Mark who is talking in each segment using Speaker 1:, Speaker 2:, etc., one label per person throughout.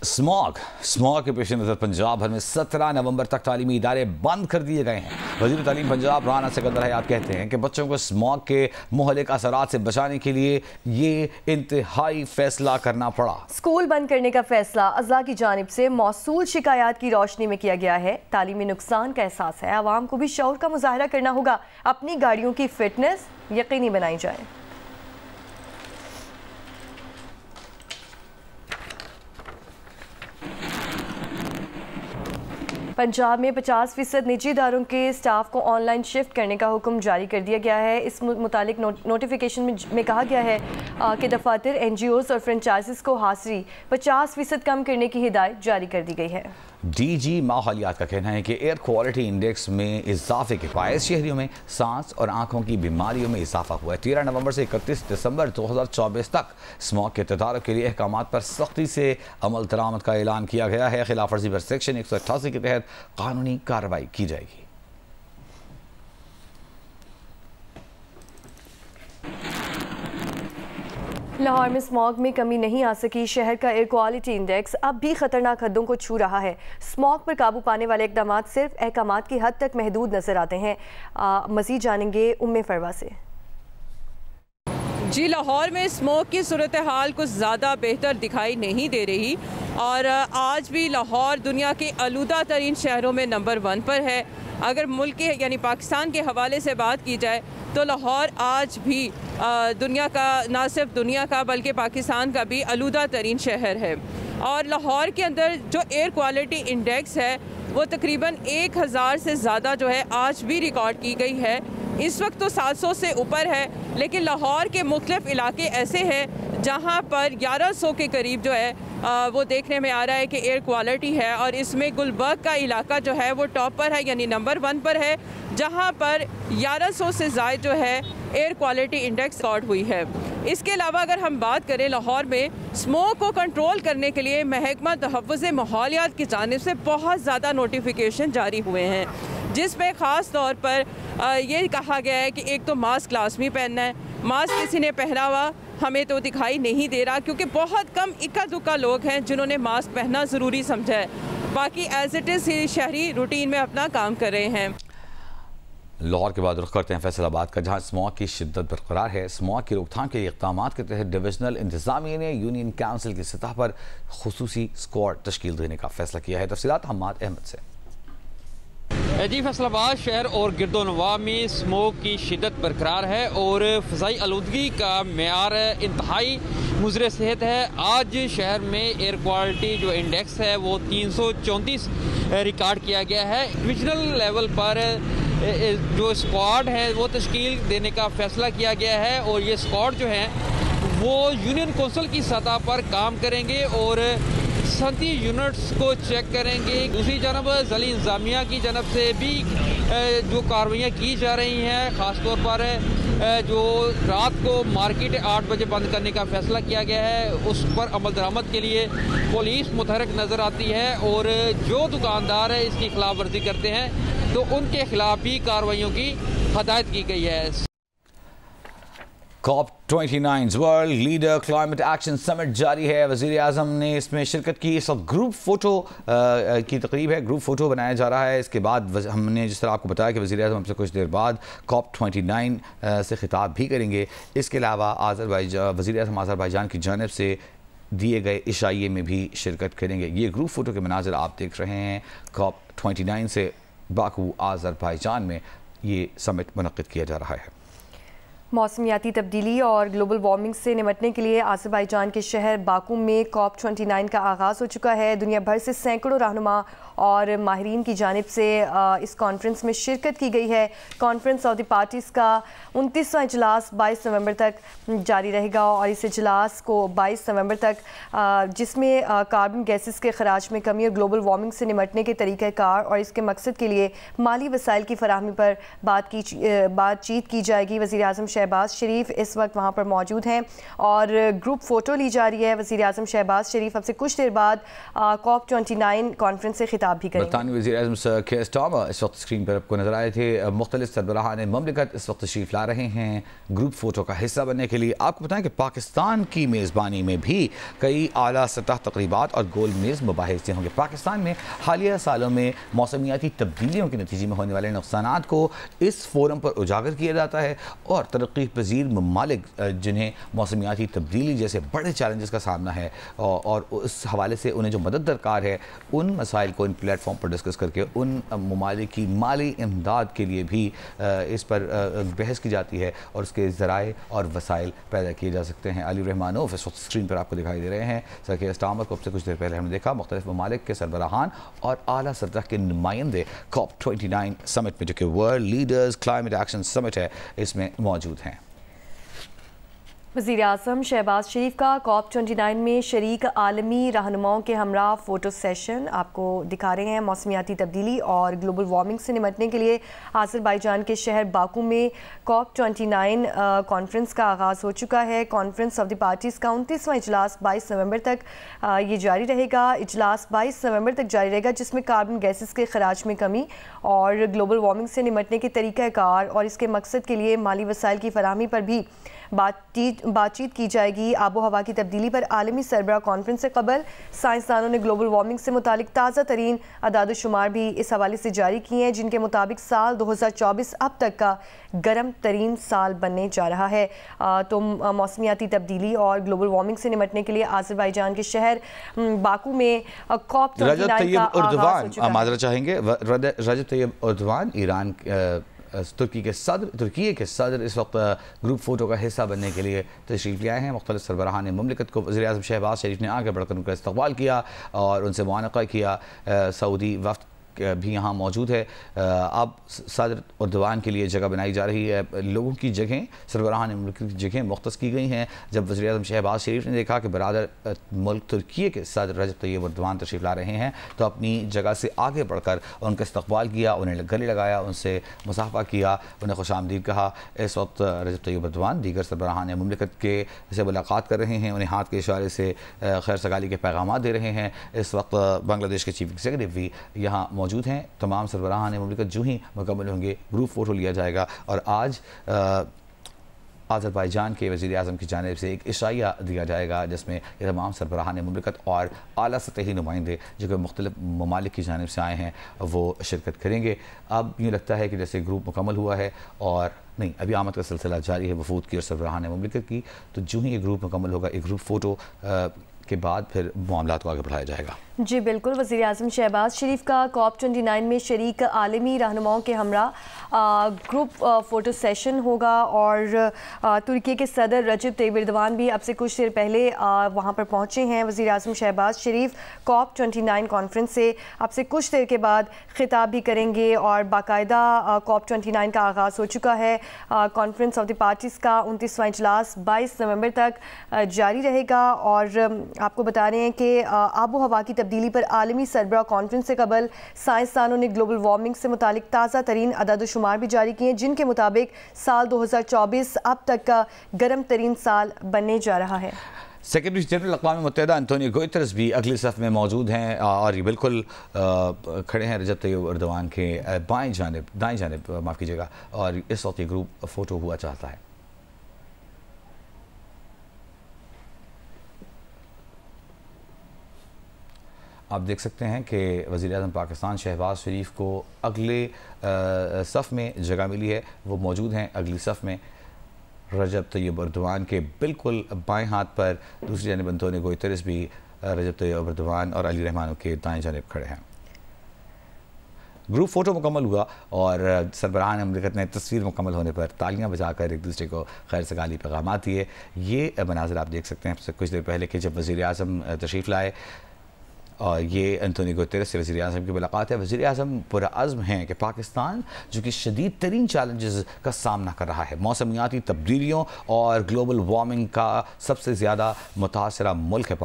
Speaker 1: Smog के पेश नज़र पंजाब भर में 17 नवंबर तक तालीमी इदारे बंद कर दिए गए हैं। वज़ीर तालीम पंजाब राना सिकंदर हयात कहते हैं कि बच्चों को स्मॉग के मुहलिक असरात से बचाने के लिए ये इंतहाई फैसला करना पड़ा।
Speaker 2: स्कूल बंद करने का फैसला अज़ला की जानिब से मौसूल शिकायत की रोशनी में किया गया है। तालीमी नुकसान का एहसास है, आवाम को भी शऊर का मुजाहरा करना होगा। अपनी गाड़ियों की फिटनेस यकीनी बनाई जाए। पंजाब में 50% निजी इदारों के स्टाफ को ऑनलाइन शिफ्ट करने का हुक्म जारी कर दिया गया है। इस मुतालिक नोटिफिकेशन में कहा गया है कि दफातर, NGOs और फ्रेंचाइजीज को हाजिरी 50% कम करने की हिदायत जारी कर दी गई है।
Speaker 1: DG माहौलियात का कहना है कि एयर क्वालिटी इंडेक्स में इजाफे के बायस शहरियों में सांस और आंखों की बीमारियों में इजाफा हुआ है। 13 नवंबर से 31 दिसंबर 2024 तक स्मॉग के तदारुक के लिए अहकामात पर सख्ती से अमल दरामद का ऐलान किया गया है। खिलाफ वर्जी पर सेक्शन 188 के तहत कानूनी कार्रवाई की जाएगी।
Speaker 2: लाहौर में स्मॉग में कमी नहीं आ सकी। शहर का एयर क्वालिटी इंडेक्स अब भी खतरनाक हदों को छू रहा है। स्मॉग पर काबू पाने वाले इकदाम सिर्फ अहकामात की हद तक महदूद नजर आते हैं। मजीद जानेंगे उम्मे फरवा से।
Speaker 3: जी, लाहौर में स्मोक की सूरत हाल कुछ ज़्यादा बेहतर दिखाई नहीं दे रही और आज भी लाहौर दुनिया के आलूदा तरीन शहरों में नंबर 1 पर है। अगर मुल्क के यानी पाकिस्तान के हवाले से बात की जाए तो लाहौर आज भी दुनिया का, ना सिर्फ दुनिया का बल्कि पाकिस्तान का भी आलूदा तरीन शहर है। और लाहौर के अंदर जो एयर क्वालिटी इंडेक्स है वो तकरीबन 1000 से ज़्यादा जो है आज भी रिकॉर्ड की गई है। इस वक्त तो 700 से ऊपर है, लेकिन लाहौर के मुख्तलिफ इलाके ऐसे हैं जहाँ पर 1100 के करीब जो है वो देखने में आ रहा है कि एयर क्वालिटी है। और इसमें गुलबर्ग का इलाका जो है वो टॉप पर है, यानी नंबर 1 पर है, जहाँ पर 1100 से ज़ायद जो है एयर क्वालिटी इंडेक्स रिकॉर्ड हुई है। इसके अलावा अगर हम बात करें लाहौर में स्मोक को कंट्रोल करने के लिए महकमा तहफ़्फ़ुज़ माहौलियात की जानिब से बहुत ज़्यादा नोटिफिकेशन जारी हुए हैं, जिसमें ख़ास तौर पर ये कहा गया है कि एक तो मास्क लाजमी पहनना है। मास्क किसी ने पहना हुआ हमें तो दिखाई नहीं दे रहा, क्योंकि बहुत कम इक्का दुक्का लोग हैं जिन्होंने मास्क पहनना ज़रूरी समझा है। बाकी एज इट इज़ शहरी रूटीन में अपना काम कर रहे हैं।
Speaker 1: लाहौर के बाद रुख करते हैं फैसलाबाद का, जहां स्मॉग की शिद्दत बरकरार है। स्मॉग की रोकथाम के इक़दाम के तहत डिविजनल इंतजामिया ने यूनियन काउंसिल की सतह पर खुसूसी स्क्वाड तश्कील देने का फैसला किया है। तफसीलात हम्माद अहमद से।
Speaker 4: जी, फैसलाबाद शहर और गिरदोनवा में स्मोक की शिद्दत बरकरार है और फ़ज़ाई आलूदगी का मेयार इंतहाई मुज़र सेहत है। आज शहर में एयर क्वालिटी जो इंडेक्स है वो 334 रिकॉर्ड किया गया है। डिविजनल लेवल पर जो स्क्वाड है वो तश्कील देने का फ़ैसला किया गया है और ये स्क्वाड जो है वो यूनियन कौंसिल की सतह पर काम करेंगे और सनती यूनिट्स को चेक करेंगे। दूसरी जानब ज़िली इंतज़ामिया की जानब से भी जो कार्रवाइयाँ की जा रही हैं, ख़ास तौर पर जो रात को मार्केट 8 बजे बंद करने का फ़ैसला किया गया है उस पर अमल दरामद के लिए पुलिस मुतहरक नज़र आती है और जो दुकानदार है इसकी खिलाफ वर्जी करते हैं तो उनके खिलाफ भी कार्रवाइयों की हदायत की गई है।
Speaker 1: COP29 world leader climate action summit जारी है। वज़ीर आज़म ने इसमें शिरकत की। इस वक्त ग्रुप फ़ोटो की तकरीब है, ग्रुप फ़ोटो बनाया जा रहा है। इसके बाद हमने जिस तरह आपको बताया कि वज़ीर आज़म हमसे कुछ देर बाद COP29 से खिताब भी करेंगे। इसके अलावा वज़ीर आज़म आज़रबाईजान की जानिब से दिए गए इशाइये में भी शिरकत करेंगे। ये ग्रुप फ़ोटो के मनाज़र आप देख रहे हैं। COP29 से बाकू आज़रबाईजान में ये समिट मुनक़्क़िद किया जा रहा है।
Speaker 2: मौसमियाती तब्दीली और ग्लोबल वार्मिंग से निपटने के लिए आज़रबाईजान के शहर बाकू में COP29 का आगाज़ हो चुका है। दुनिया भर से सैकड़ों रहनुमा और माहिरीन की जानिब से इस कॉन्फ्रेंस में शिरकत की गई है। कॉन्फ्रेंस ऑफ द पार्टीज़ का 29वां इजलास 22 नवंबर तक जारी रहेगा और इस इजलास को 22 नवंबर तक जिसमें कार्बन गैसेस के खराज में कमी और ग्लोबल वार्मिंग से निपटने के तरीक़ाकार और इसके मकसद के लिए माली वसाइल की फराहमी पर बातचीत की जाएगी। वज़ीर आज़म शहबाज शरीफ इस वक्त वहाँ पर मौजूद हैं और ग्रुप फ़ोटो ली जा रही है। वज़ीर-ए-आज़म शहबाज शरीफ अब से कुछ देर बाद COP29 कॉन्फ्रेंस से खिताब भी करेंगे।
Speaker 1: बरतानवी वज़ीर-ए-आज़म सर कीर स्टारमर इस वक्त स्क्रीन पर आपको नजर आए थे। मुख्तलिफ सरबराहान ममलिकत इस वक्त तशरीफ ला रहे हैं ग्रुप फ़ोटो का हिस्सा बनने के लिए। आपको बताएं कि पाकिस्तान की मेज़बानी में भी कई आला सतह तकरीबात और गोल मेज़ मुबाहिसे होंगे। पाकिस्तान में हालिया सालों में मौसमियाती तब्दीलियों के नतीजे में होने वाले नुकसानात को इस फोरम पर उजागर किया जाता है और तरक्की पजीर ममालिक जिन्हें मौसमियाती तब्दीली जैसे बड़े चैलेंजेस का सामना है और उस हवाले से उन्हें जो मदद दरकार है, उन मसाइल को इन प्लेटफॉर्म पर डिस्कस करके उन ममालिक की माली इमदाद के लिए भी इस पर बहस की जाती है और उसके ज़राए और वसाइल पैदा किए जा सकते हैं। अली रहमानोफ इस वक्त स्क्रीन पर आपको दिखाई दे रहे हैं। सर कीर स्टारमर को अब से कुछ देर पहले हमने देखा। मुख्तलिफ ममालिक के सरबराहान और आला सतह के नुमाइंदे COP29 समिट में, जो कि world leaders climate action summit है, इसमें मौजूद हैं।
Speaker 2: वज़ीर-ए-आज़म शहबाज शरीफ का COP29 में शरीक आलमी रहनुमाओं के हमरा फ़ोटो सेशन आपको दिखा रहे हैं। मौसमियाती तब्दीली और ग्लोबल वार्मिंग से निपटने के लिए आज़रबाईजान के शहर बाकू में COP29 कॉन्फ्रेंस का आगाज़ हो चुका है। कॉन्फ्रेंस ऑफ द पार्टीज़ का 29वां इजलास 22 नवंबर तक ये जारी रहेगा। इजलास 22 नवंबर तक जारी रहेगा, जिसमें कार्बन गैसेस के खराज में कमी और ग्लोबल वार्मिंग से निपटने के तरीक़ाकार और इसके मकसद के लिए माली वसाइल की फराहमी पर भी बातचीत की जाएगी। आबो हवा की तब्दीली पर आलमी सरबराह कॉन्फ्रेंस से कबल साइंसदानों ने ग्लोबल वार्मिंग से मुतालिक ताज़ा तरीन अदाद-ओ-शुमार भी इस हवाले से जारी किए हैं, जिनके मुताबिक साल 2024 अब तक का गर्म तरीन साल बनने जा रहा है। तो मौसमियाती तब्दीली और ग्लोबल वार्मिंग से निपटने के लिए आज़रबाईजान के शहर बाकू में COP29 का आगाज़ हो चुका है।
Speaker 1: माजरा चाहेंगे रजब तैयब एर्दोगान ईरान तुर्की के सदर इस वक्त ग्रुप फ़ोटो का हिस्सा बनने के लिए तशरीफ़ ले आए हैं। मुख्तलिफ सरबराहान ममलिकत को वज़ीर-ए-आज़म शहबाज शरीफ ने आगे बढ़कर उनका इस्तक़बाल किया और उनसे मुआनक़ा किया। सऊदी वफ़द भी यहाँ मौजूद है। अब सदर एर्दोगान के लिए जगह बनाई जा रही है। लोगों की जगहें, सरबराहान मुल्क की जगहें मुख्तस की गई हैं। जब वज़ीर-ए-आज़म शहबाज शरीफ ने देखा कि बरादर मुल्क तुर्की के सदर रजब तैयब एर्दोगान तशरीफ़ ला रहे हैं, तो अपनी जगह से आगे बढ़कर उनका इस्तक़बाल किया, उन्हें गले लगाया, उनसे मुसाफ़ा किया, उन्हें खुशामदीद कहा। इस वक्त रजब तैयब एर्दोगान दीगर सरबराहान मुमलिकत के से मुलाकात कर रहे हैं, उन्हें हाथ के इशारे से खैर सगाली के पैगाम दे रहे हैं। इस वक्त बांग्लादेश के चीफ एग्जीक्यूटिव भी यहाँ मौजूद हैं। तमाम सरबराहान मुमलिकत जो ही मुकम्मल होंगे ग्रुप फ़ोटो लिया जाएगा और आज आज़रबाईजान के वज़ीर-ए-आज़म की जानिब से एक इशाइया दिया जाएगा, जिसमें ये तमाम सरबराहान मुमलिकत और आला सतही नुमाइंदे जो कि मुख्तलिफ ममालिक की जानिब से आए हैं वो शिरकत करेंगे। अब यूँ लगता है कि जैसे ग्रुप मुकम्मल हुआ है और नहीं, अभी आमद का सिलसिला जारी है वफूद की और सरबराहान मुमलिकत की, तो जो ही ये ग्रुप मुकम्मल होगा, एक ग्रुप फ़ोटो के बाद फिर मामलात को आगे बढ़ाया जाएगा।
Speaker 2: जी बिल्कुल, वज़ीर-ए-आज़म शहबाज शरीफ का COP29 में शरीक आलमी रहनुमाओं के हमरा ग्रुप फ़ोटो सेशन होगा और तुर्की के सदर रजब तैयब एर्दोगान भी अब से कुछ देर पहले वहाँ पर पहुँचे हैं। वज़ीर-ए-आज़म शहबाज शरीफ COP29 कॉन्फ्रेंस से अब से कुछ देर के बाद खिताब भी करेंगे और बाकायदा COP29 का आगाज़ हो चुका है। कॉन्फ्रेंस ऑफ द पार्टीज़ का 29वां इजलास 22 नवंबर तक जारी रहेगा और आपको बता रहे हैं कि आबो हवा की तब्दीली पर आलमी सरबराह कॉन्फ्रेंस से कबल साइंसदानों ने ग्लोबल वार्मिंग से मुतालिक ताज़ा तरीन अदाद-ओ-शुमार भी जारी किए, जिनके मुताबिक साल 2024 अब तक का गर्म तरीन साल बनने जा रहा है।
Speaker 1: सेक्रेटरी जनरल अक़वाम मुत्तहिदा एंटोनियो गुतेरेस भी अगली सफ़ में मौजूद हैं और ये बिल्कुल खड़े हैं रजब तैयब एर्दोगान के दाएं जानिब माफ़ कीजिएगा, और इस वक्त ये ग्रुप फ़ोटो हुआ चाहता है। आप देख सकते हैं कि वज़ीर-ए-आज़म पाकिस्तान शहबाज शरीफ को अगले सफ़ में जगह मिली है, वो मौजूद हैं अगली सफ़ में। रजब तैयब एर्दोगान के बिल्कुल बाएं हाथ पर दूसरी जानिब एंटोनियो गुतेरेस भी रजब तैयब एर्दोगान और अली रहमानोफ के दाएं जानिब खड़े हैं। ग्रुप फ़ोटो मुकम्मल हुआ और सरबराहान मुमलिकत ने तस्वीर मुकम्मल होने पर तालियां बजाकर एक दूसरे को खैर सगाली पैगाम दिए। ये मनाज़र आप देख सकते हैं कुछ देर पहले कि जब वज़ीर-ए-आज़म तशरीफ़ लाए और ये एंटोनियो गुतेरेस से वज़ीर-ए-आज़म की मुलाकात है। वज़ीर-ए-आज़म पुरअज़्म हैं कि पाकिस्तान जो कि शदीद तरीन चैलेंजेस का सामना कर रहा है, मौसमियाती तब्दीलियों और ग्लोबल वार्मिंग का सबसे ज़्यादा मुतासरा मुल्क है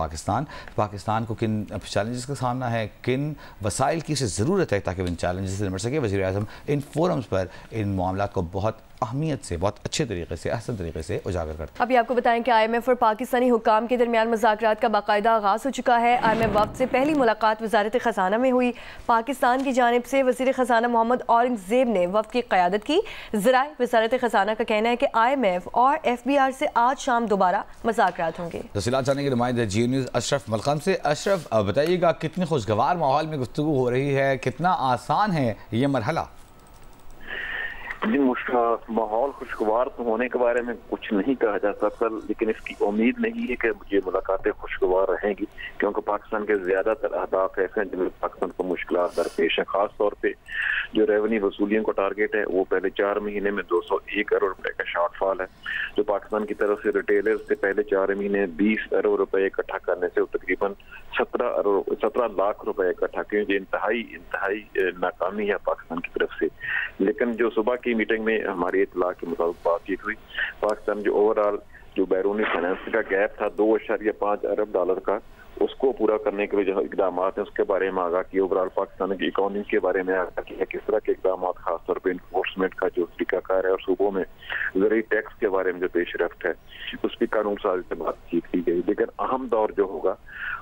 Speaker 1: पाकिस्तान को किन चैलेंजेस का सामना है, किन वसाइल की उसे ज़रूरत है ताकि इन चैलेंजेस से निपट सके। वज़ीर-ए-आज़म इन फोरम्स पर इन मामलात को बहुत अहमियत से, बहुत अच्छे तरीके से, अहसन तरीके से उजागर करता है।
Speaker 2: अभी आपको बताएं कि IMF और पाकिस्तानी हुक्काम के दरमियान मुज़ाकरात का बाकायदा आगाज़ हो चुका है। IMF वफ़द से पहली मुलाकात वज़ारत ख़ज़ाना में हुई। पाकिस्तान की जानिब से वज़ीर ख़ज़ाना मोहम्मद औरंगज़ेब ने वफ़द की क़यादत की। ज़राए वज़ारत ख़ज़ाना का कहना है कि IMF और FBR से आज शाम दोबारा मुज़ाकरात होंगे।
Speaker 1: तफ़सीलात जानने के नुमाइंदे जी न्यूज़ अशरफ मलकम से। अशरफ, बताइएगा कितनी खुशगवार माहौल में गुफ्तगू हो रही है, कितना आसान है ये मरहला?
Speaker 5: जी, माहौल खुशगवार तो होने के बारे में कुछ नहीं कहा जा सकता, लेकिन इसकी उम्मीद नहीं है कि ये मुलाकातें खुशगवार रहेंगी, क्योंकि पाकिस्तान के ज्यादातर अहदाफ ऐसे हैं जिनमें पाकिस्तान को मुश्किलात दरपेश है। खास तौर पे जो रेवेन्यू वसूलियों का टारगेट है वो पहले 4 महीने में 201 करोड़ रुपए का शॉर्टफॉल है, जो पाकिस्तान की तरफ से रिटेलर से पहले 4 महीने 20 अरब रुपए इकट्ठा करने से तकरीबन 17 लाख रुपए इकट्ठा किए, जो इंतहाई नाकामी है पाकिस्तान की तरफ से। लेकिन जो सुबह की मीटिंग में हमारी इत्तला के मुताबिक बातचीत हुई, पाकिस्तान जो ओवरऑल जो बैरूनी फाइनेंस का गैप था 2.5 अरब डॉलर का, उसको पूरा करने के लिए जो इकदाम हैं उसके बारे में आगाह किया। ओवरऑल पाकिस्तान की इकोनॉमी के बारे में आगाह किया, किस तरह के इकदाम, खासतौर पर इन्फोर्समेंट का जो तरीकाकार है और सूबों में ज़रूरी टैक्स के बारे में जो पेशरफ्त है उस पर कानून साजी से बातचीत की गई। लेकिन अहम दौर जो होगा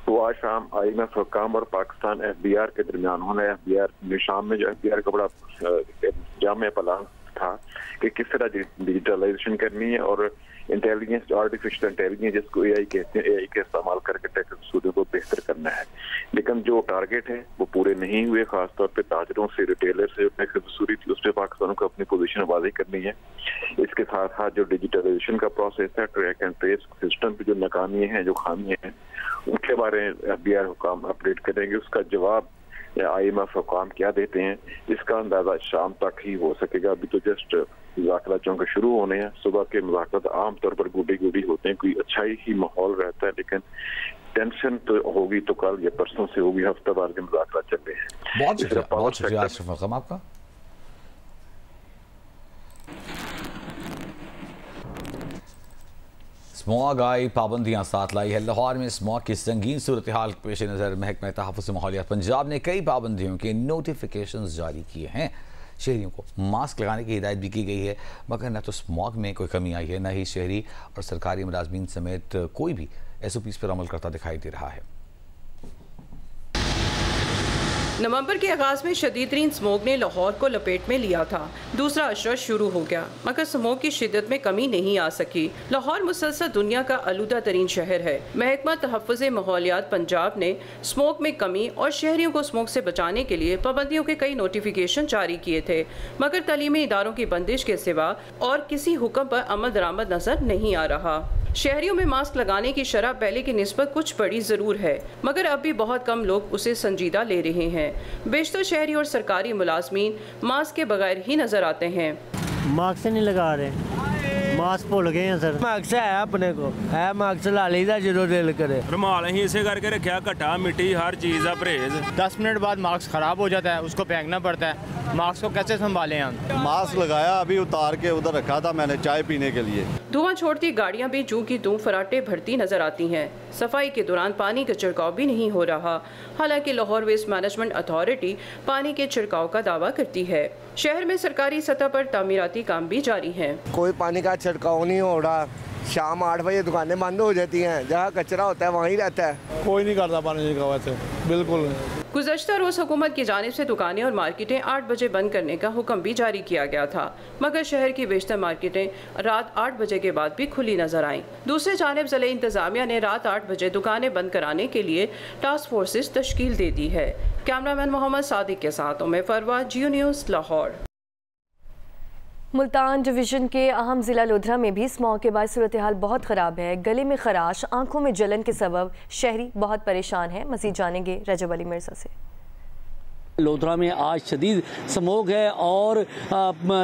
Speaker 5: वो आज शाम IMF हुक्काम और पाकिस्तान FBR के दरमियान होना है। FBR शाम में जो FBR का बड़ा जामे प्लान था कि किस तरह डिजिटलाइजेशन करनी है और इंटेलिजेंस, आर्टिफिशियल इंटेलिजेंस जिसको AI कहते हैं, AI के इस्तेमाल करके टैक्स वसूलियों को बेहतर करना है। लेकिन जो टारगेट है वो पूरे नहीं हुए, खासतौर पे ताजरों से, रिटेलर से जो टैक्स वसूली थी उस पर पाकिस्तान को अपनी पोजीशन वाज़ेह करनी है। इसके साथ साथ जो डिजिटलाइजेशन का प्रोसेस है, ट्रैक एंड ट्रेस सिस्टम पे जो नाकामियाँ हैं, जो खामियाँ हैं, उनके बारे में FBR हुक्काम अपडेट करेंगे। उसका जवाब IMF हुक्काम क्या देते हैं इसका अंदाजा शाम तक ही हो सकेगा। अभी तो जस्ट मुज़ाकरात चौंके शुरू होने हैं। सुबह के मुज़ाकरात आमतौर पर गुडी होते हैं, कोई अच्छा ही माहौल रहता है, लेकिन टेंशन तो होगी तो कल या परसों से होगी, हफ्ता भर के मुज़ाकरात चल रहे हैं।
Speaker 1: बहुत शुक्रिया अशरफ मलकम आपका। स्मॉग आई पाबंदियां साथ लाई है। लाहौर में स्मॉग की संगीन सूरत हाल के पेश नज़र महकमा तहफ़्फ़ुज़ माहौलियात पंजाब ने कई पाबंदियों के नोटिफिकेशन जारी किए हैं। शहरियों को मास्क लगाने की हिदायत भी की गई है, मगर न तो स्मॉग में कोई कमी आई है, न ही शहरी और सरकारी मुलाजमीन समेत कोई भी SOPs पर अमल करता दिखाई दे रहा है।
Speaker 3: नवंबर के आगाज में शदीद तरीन स्मोक ने लाहौर को लपेट में लिया था। दूसरा अशरा शुरू हो गया, मगर स्मोक की शिद्दत में कमी नहीं आ सकी। लाहौर मुसलसल दुनिया का आलूदा तरीन शहर है। महकमा तहफ़्फ़ुज़ माहौलियात पंजाब ने स्मोक में कमी और शहरियों को स्मोक से बचाने के लिए पाबंदियों के कई नोटिफिकेशन जारी किए थे, मगर तालीमी इदारों की बंदिश के सिवा और किसी हुक्म पर अमल दरामद नजर नहीं आ रहा। शहरियों में मास्क लगाने की शरह पहले की निस्बत कुछ बड़ी ज़रूर है, मगर अब भी बहुत कम लोग उसे संजीदा ले रहे हैं। बेशतर शहरी और सरकारी मुलाजमीन मास्क के बगैर ही नजर आते हैं।
Speaker 6: मास्क नहीं लगा रहे, मास्क भुल गए हैं सर। मास्क है अपने को, है मास्क ला लीदा जो दिल करे।
Speaker 7: रुमाल ही इसे करके रखा, घटा मिट्टी हर चीज़ का परहेज।
Speaker 8: 10 मिनट बाद मास्क ख़राब हो जाता है, उसको फेंकना पड़ता है। मास्क को कैसे संभालें हम?
Speaker 9: मास्क लगाया, अभी उतार के उधर रखा था मैंने चाय पीने के लिए।
Speaker 3: धुआं छोड़ती गाड़ियां भी जू की तू फराटे भरती नजर आती हैं। सफाई के दौरान पानी का छिड़काव भी नहीं हो रहा, हालांकि लाहौर वेस्ट मैनेजमेंट अथॉरिटी पानी के छिड़काव का दावा करती है। शहर में सरकारी सतह पर तामीराती काम भी जारी हैं।
Speaker 10: कोई पानी का छिड़काव नहीं हो रहा। शाम 8 बजे दुकानें बंद हो जाती हैं, जहाँ कचरा होता है वहीं रहता है।
Speaker 11: कोई नहीं करता पानी छिड़काव वैसे, बिल्कुल।
Speaker 3: गुज़श्ता रोज़ हुकूमत की जानिब से दुकानें और मार्केटें 8 बजे बंद करने का हुक्म भी जारी किया गया था, मगर शहर की बेशतर मार्केटें रात 8 बजे के बाद भी खुली नजर आईं। दूसरी जानिब ज़िले इंतज़ामिया ने रात 8 बजे दुकानें बंद कराने के लिए टास्क फोर्सेस तश्कील दे दी है। कैमरामैन मोहम्मद सादिक के साथ उम्मे फरवा, जियो न्यूज़, लाहौर।
Speaker 2: मुल्तान डिवीज़न के अहम ज़िला लोधरा में भी स्मॉग के बाद सूरत हाल बहुत ख़राब है। गले में खराश, आंखों में जलन के सबब शहरी बहुत परेशान है। मज़ीद जानेंगे रजब अली मिर्ज़ा से।
Speaker 6: लोधरा में आज शदीद स्मोक है और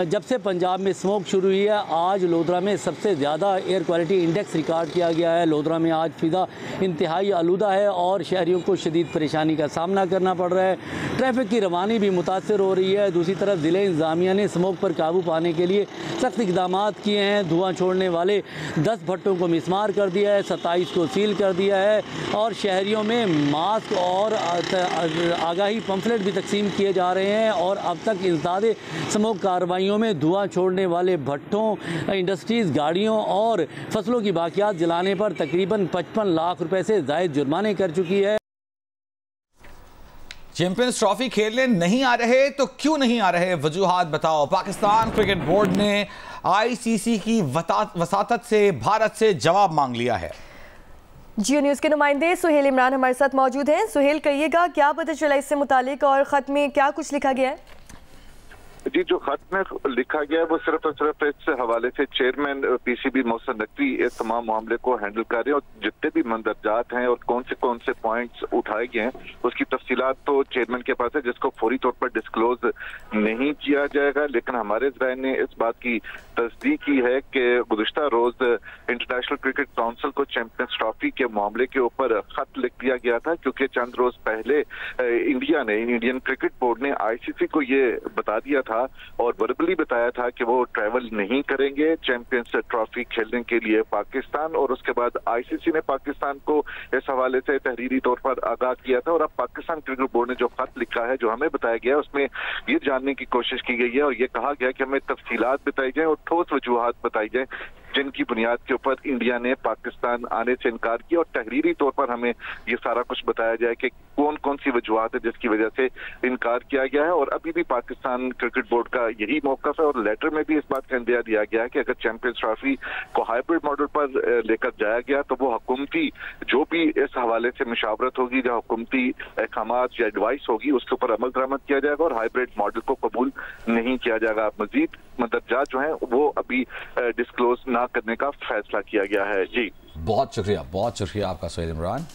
Speaker 6: जब से पंजाब में स्मोक शुरू हुई है आज लोधरा में सबसे ज़्यादा एयर क्वालिटी इंडेक्स रिकॉर्ड किया गया है। लोधरा में आज फ़िज़ा इंतहाई आलूदा है और शहरियों को शदीद परेशानी का सामना करना पड़ रहा है। ट्रैफिक की रवानी भी मुतासर हो रही है। दूसरी तरफ ज़िले इंतज़ामिया ने स्मोक पर काबू पाने के लिए सख्त इक़दाम किए हैं। धुआँ छोड़ने वाले 10 भट्टों को मिसमार कर दिया है, 27 को सील कर दिया है और शहरियों में मास्क और आगाही पम्फलेट भी तकसीम किए जा रहे हैं और अब तक इंसदाद स्मोक कार्रवाइयों में धुआं छोड़ने वाले भट्टों, इंडस्ट्रीज़, गाड़ियों और फसलों की बाकियात जलाने पर तकरीबन 55 लाख रुपए से ज़ायद जुर्माने कर चुकी है।
Speaker 1: चैंपियंस ट्रॉफी खेलने नहीं आ रहे तो क्यों नहीं आ रहे, वजूहात बताओ। पाकिस्तान क्रिकेट बोर्ड ने आईसीसी की वसातत से भारत से जवाब मांग लिया है।
Speaker 2: जियो न्यूज़ के नुमाइंदे सुहेल इमरान हमारे साथ मौजूद हैं। सुहेल, कहिएगा क्या पता चला इससे मुतालिक और ख़त में क्या कुछ लिखा गया है?
Speaker 5: जी, जो खत में लिखा गया है वो सिर्फ और सिर्फ इस हवाले से चेयरमैन पीसीबी मोहसिन नकवी इस तमाम मामले को हैंडल कर रहे हैं और जितने भी मंदरजात हैं और कौन से पॉइंट्स उठाए गए हैं उसकी तफसीलात तो चेयरमैन के पास है, जिसको फौरी तौर पर डिस्क्लोज नहीं किया जाएगा। लेकिन हमारे ज़राए ने इस बात की तस्दीक की है कि गुज़िश्ता रोज इंटरनेशनल क्रिकेट काउंसिल को चैंपियंस ट्रॉफी के मामले के ऊपर खत लिख दिया गया था, क्योंकि चंद रोज पहले इंडियन क्रिकेट बोर्ड ने आईसीसी को ये बता दिया था और वर्बली बताया था कि वो ट्रैवल नहीं करेंगे चैंपियंस ट्रॉफी खेलने के लिए पाकिस्तान। और उसके बाद आईसीसी ने पाकिस्तान को इस हवाले से तहरीरी तौर पर आगाह किया था। और अब पाकिस्तान क्रिकेट बोर्ड ने जो खत लिखा है, जो हमें बताया गया, उसमें ये जानने की कोशिश की गई है और ये कहा गया कि हमें तफसीलात बताई जाए और ठोस वजूहात बताई जाए जिनकी बुनियाद के ऊपर इंडिया ने पाकिस्तान आने से इनकार किया और तहरीरी तौर पर हमें ये सारा कुछ बताया जाए कि कौन कौन सी वजूहात है जिसकी वजह से इनकार किया गया है। और अभी भी पाकिस्तान क्रिकेट बोर्ड का यही मौक़िफ़ है और लेटर में भी इस बात का इंदिया दिया गया है कि अगर चैंपियंस ट्रॉफी को हाइब्रिड मॉडल पर लेकर जाया गया तो वो हुकूमती जो भी इस हवाले से मुशावरत होगी, जो हुकूमती अहकामात या एडवाइस होगी, उसके ऊपर अमल दरामद किया जाएगा और हाइब्रिड मॉडल को कबूल नहीं किया जाएगा। मजीद मदरजात जो है वो अभी डिस्क्लोज ना करने का फैसला किया गया है। जी,
Speaker 1: बहुत शुक्रिया आपका सुहेल इमरान।